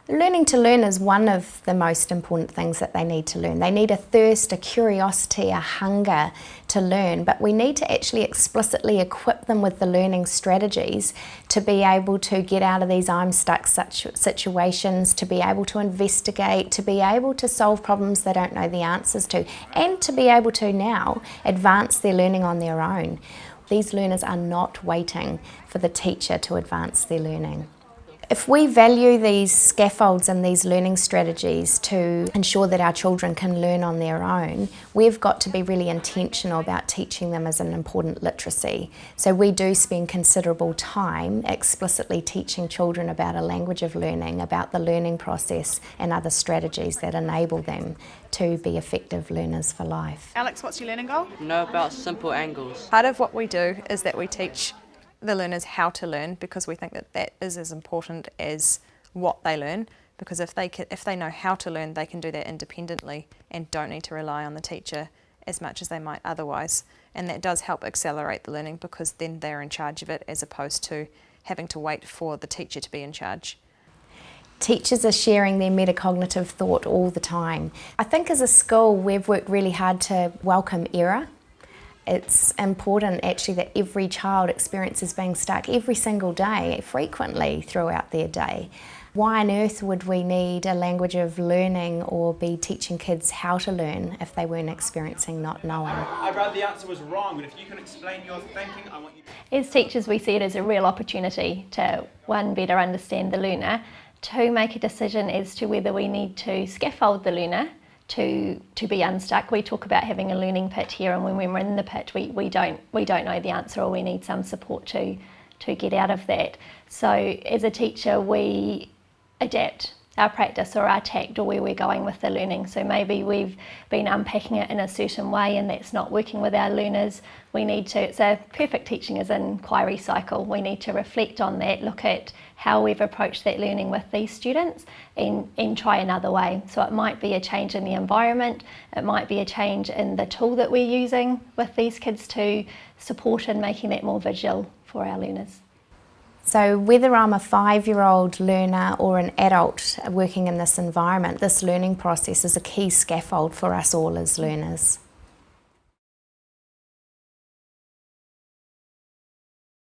Learning to learn is one of the most important things that they need to learn. They need a thirst, a curiosity, a hunger to learn, but we need to actually explicitly equip them with the learning strategies to be able to get out of these I'm stuck situations, to be able to investigate, to be able to solve problems they don't know the answers to, and to be able to now advance their learning on their own. These learners are not waiting for the teacher to advance their learning. If we value these scaffolds and these learning strategies to ensure that our children can learn on their own, we've got to be really intentional about teaching them as an important literacy. So we do spend considerable time explicitly teaching children about a language of learning, about the learning process and other strategies that enable them to be effective learners for life. Alex, what's your learning goal? Know about simple angles. Part of what we do is that we teach the learners how to learn, because we think that that is as important as what they learn, because if they know how to learn, they can do that independently and don't need to rely on the teacher as much as they might otherwise. And that does help accelerate the learning, because then they're in charge of it as opposed to having to wait for the teacher to be in charge. Teachers are sharing their metacognitive thought all the time. I think as a school we've worked really hard to welcome error. It's important actually that every child experiences being stuck every single day, frequently throughout their day. Why on earth would we need a language of learning or be teaching kids how to learn if they weren't experiencing not knowing? I'd rather the answer was wrong, but if you can explain your thinking, I want you to... As teachers, we see it as a real opportunity to, one, better understand the learner, two, make a decision as to whether we need to scaffold the learner to be unstuck. We talk about having a learning pit here, and when we're in the pit we don't know the answer, or we need some support to get out of that. So as a teacher we adapt our practice or our tact or where we're going with the learning. So maybe we've been unpacking it in a certain way and that's not working with our learners. We need to, it's a perfect teaching as an inquiry cycle. We need to reflect on that, look at how we've approached that learning with these students and try another way. So it might be a change in the environment, it might be a change in the tool that we're using with these kids to support in making that more visual for our learners. So whether I'm a 5-year-old learner or an adult working in this environment, this learning process is a key scaffold for us all as learners.